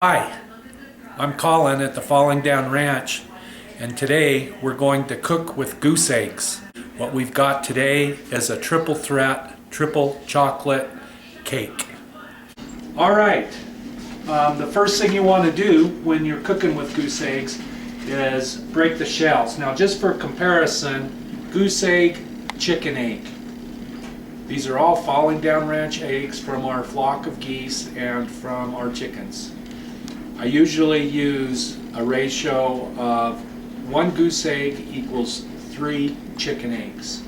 Hi, I'm Colin at the Falling Down Ranch, and today we're going to cook with goose eggs. What we've got today is a triple threat, triple chocolate cake. Alright, the first thing you want to do when you're cooking with goose eggs is break the shells. Now just for comparison, goose egg, chicken egg. These are all Falling Down Ranch eggs from our flock of geese and from our chickens. I usually use a ratio of 1 goose egg equals 3 chicken eggs,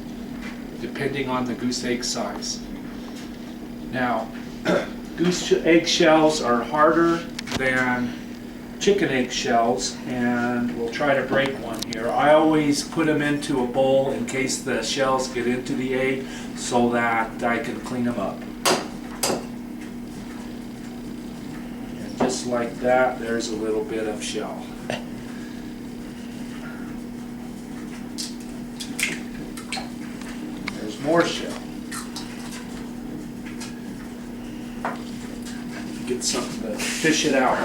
depending on the goose egg size. Now, goose egg shells are harder than chicken egg shells, and we'll try to break one here. I always put them into a bowl in case the shells get into the egg so that I can clean them up. Just like that, there's a little bit of shell. There's more shell. Get something to fish it out.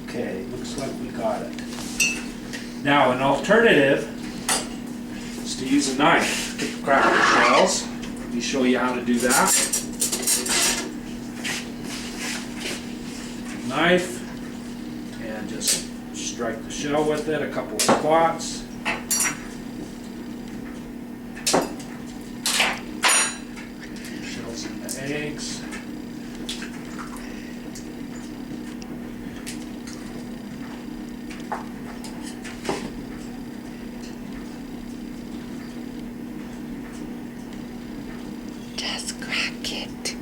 Okay, looks like we got it. Now, an alternative is to use a knife to crack the shells. Let me show you how to do that. Knife, and just strike the shell with it a couple of spots. Shells in the eggs. Just crack it.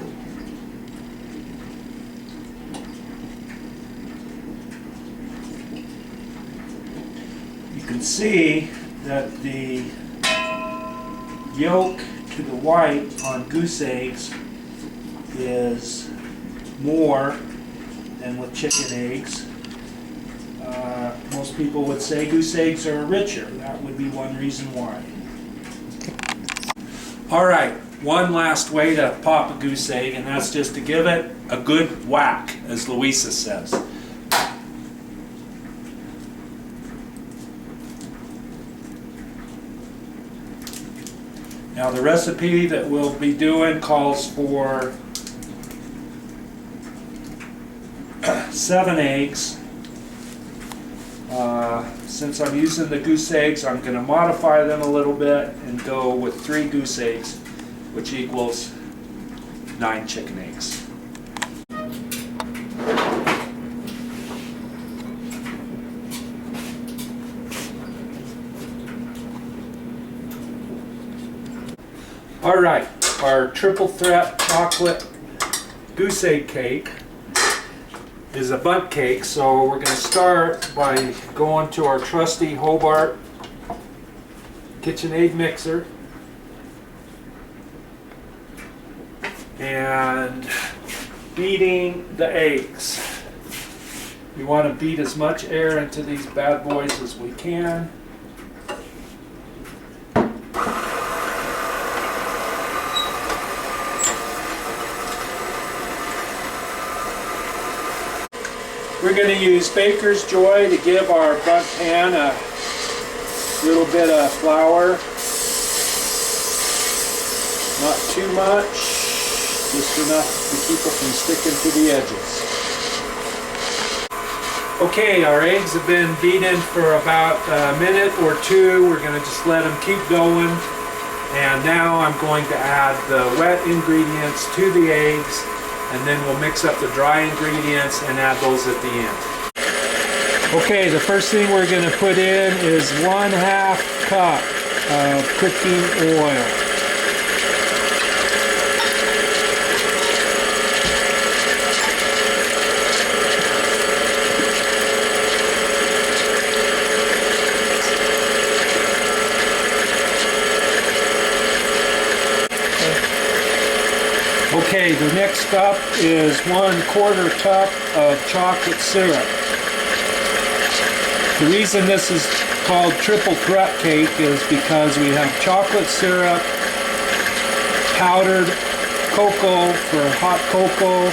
You can see that the yolk to the white on goose eggs is more than with chicken eggs. Most people would say goose eggs are richer. That would be one reason why. Alright, one last way to pop a goose egg, and that's just to give it a good whack, as Louisa says. Now the recipe that we'll be doing calls for 7 eggs. Since I'm using the goose eggs, I'm going to modify them a little bit and go with 3 goose eggs, which equals 9 chicken eggs. Alright, our triple threat chocolate goose egg cake is a bundt cake, so we're going to start by going to our trusty Hobart KitchenAid mixer and beating the eggs. We want to beat as much air into these bad boys as we can. We're going to use Baker's Joy to give our bundt pan a little bit of flour. Not too much, just enough to keep it from sticking to the edges. Okay, our eggs have been beaten for about a minute or 2. We're going to just let them keep going. And now I'm going to add the wet ingredients to the eggs, and then we'll mix up the dry ingredients and add those at the end. Okay, the first thing we're going to put in is 1/2 cup of cooking oil. Okay, Okay, the next up is 1/4 cup of chocolate syrup. The reason this is called triple threat cake is because we have chocolate syrup, powdered cocoa for hot cocoa,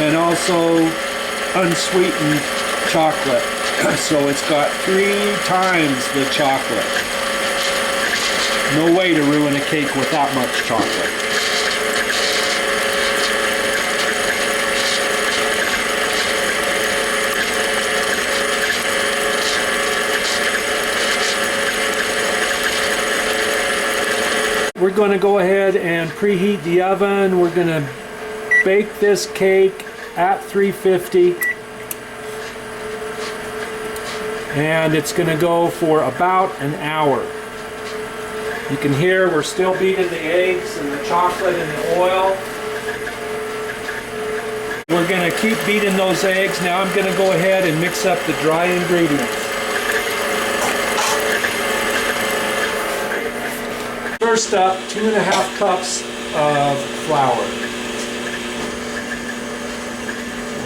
and also unsweetened chocolate. So it's got 3 times the chocolate. No way to ruin a cake with that much chocolate. We're going to go ahead and preheat the oven. We're going to bake this cake at 350. And it's going to go for about an hour. You can hear we're still beating the eggs and the chocolate and the oil. We're going to keep beating those eggs. Now I'm going to go ahead and mix up the dry ingredients. First up, 2½ cups of flour.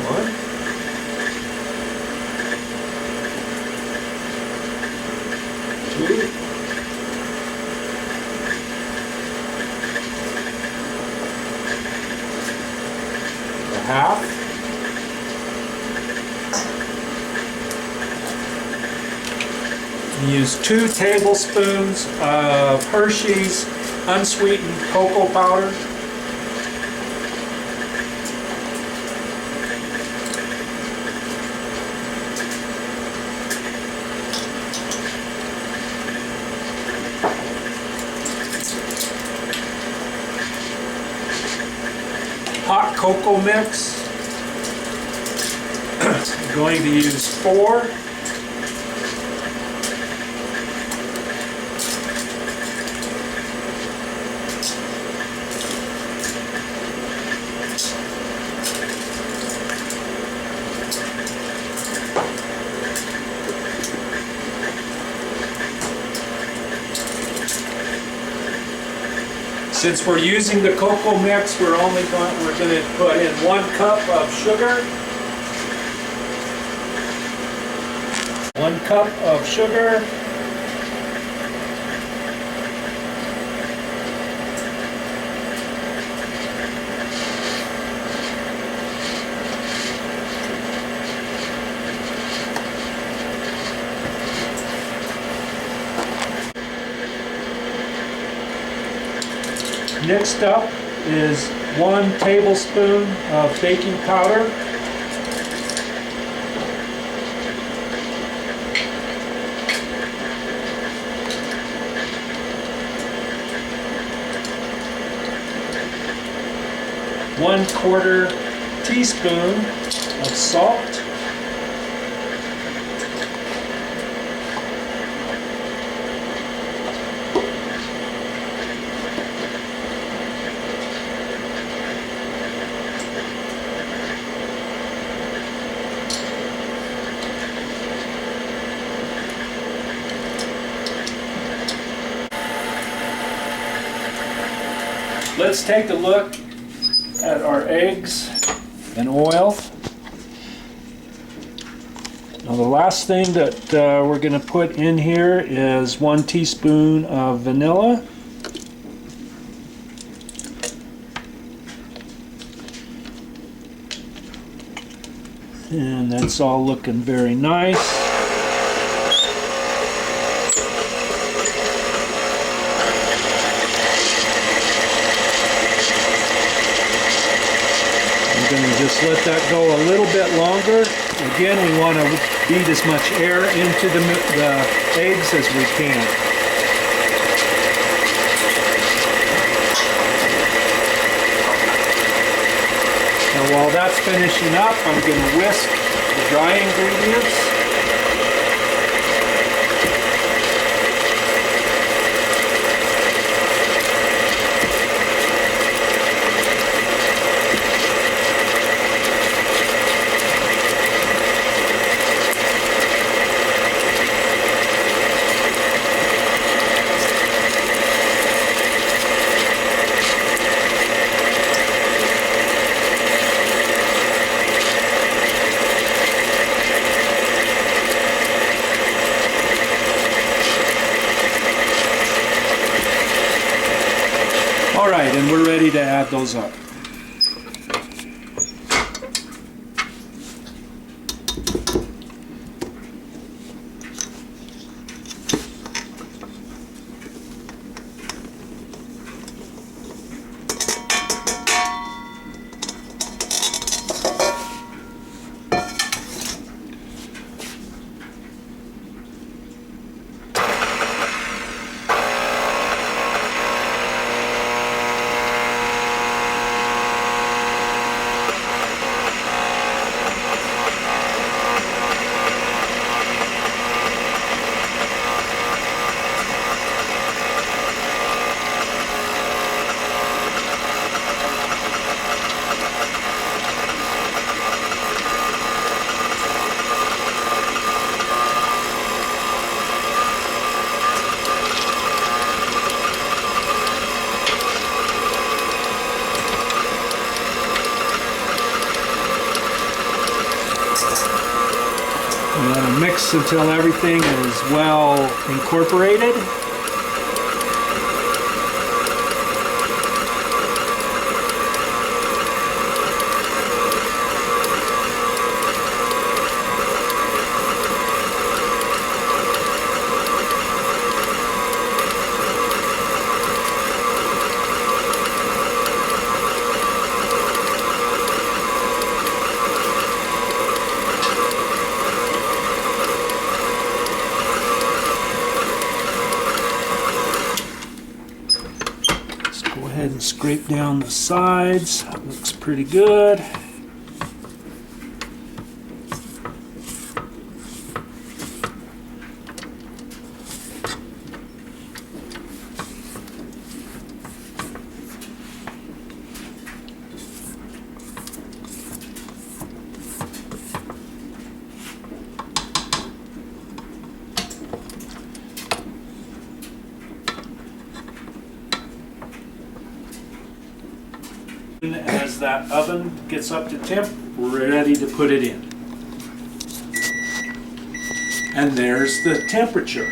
1. 2. 1/2. Use 2 tablespoons of Hershey's unsweetened cocoa powder. Hot cocoa mix. I'm going to use 4. Since we're using the cocoa mix, we're going to put in 1 cup of sugar. 1 cup of sugar. Next up is 1 tablespoon of baking powder. ¼ teaspoon of salt. Let's take a look at our eggs and oil. Now the last thing that we're going to put in here is 1 teaspoon of vanilla. And that's all looking very nice. Going to just let that go a little bit longer. Again, we want to beat as much air into the eggs as we can. Now while that's finishing up, I'm going to whisk the dry ingredients. ready to add those up. You want to mix until everything is well incorporated. Go ahead and scrape down the sides. That looks pretty good. As that oven gets up to temp, we're ready to put it in. And there's the temperature.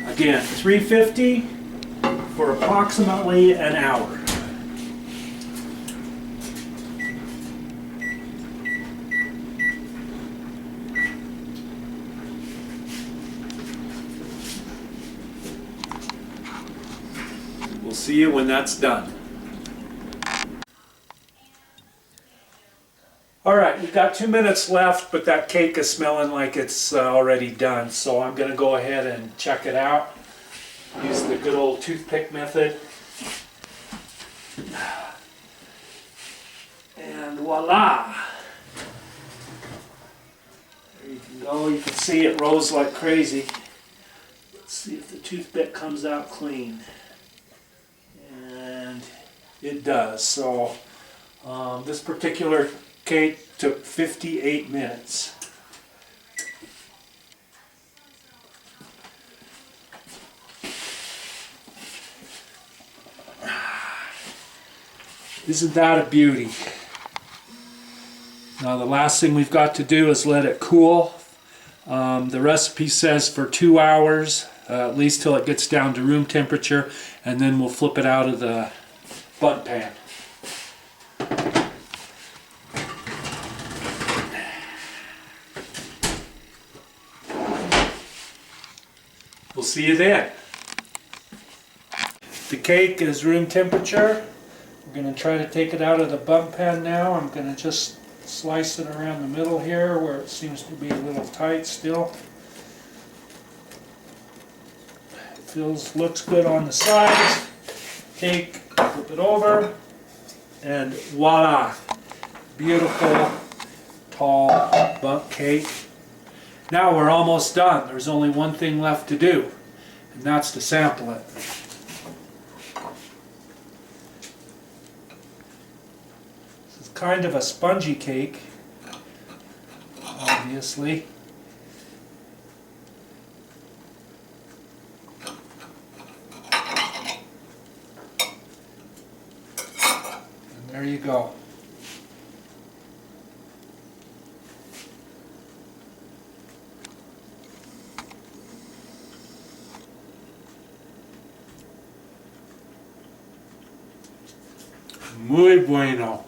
Again, 350 for approximately an hour. We'll see you when that's done. All right, we've got 2 minutes left, but that cake is smelling like it's already done. So I'm going to go ahead and check it out. Use the good old toothpick method. And voila! There you can go. You can see it rose like crazy. Let's see if the toothpick comes out clean. And it does. So this particular cake took 58 minutes. Isn't that a beauty? Now the last thing we've got to do is let it cool. The recipe says for 2 hours, at least till it gets down to room temperature, and then we'll flip it out of the bun pan. We'll see you then. The cake is room temperature. We're going to try to take it out of the bun pan now. I'm going to just slice it around the middle here where it seems to be a little tight still. Looks good on the sides. Cake, flip it over, and voila! Beautiful, tall bundt cake. Now we're almost done. There's only one thing left to do, and that's to sample it. This is kind of a spongy cake, obviously. And there you go. Muy bueno.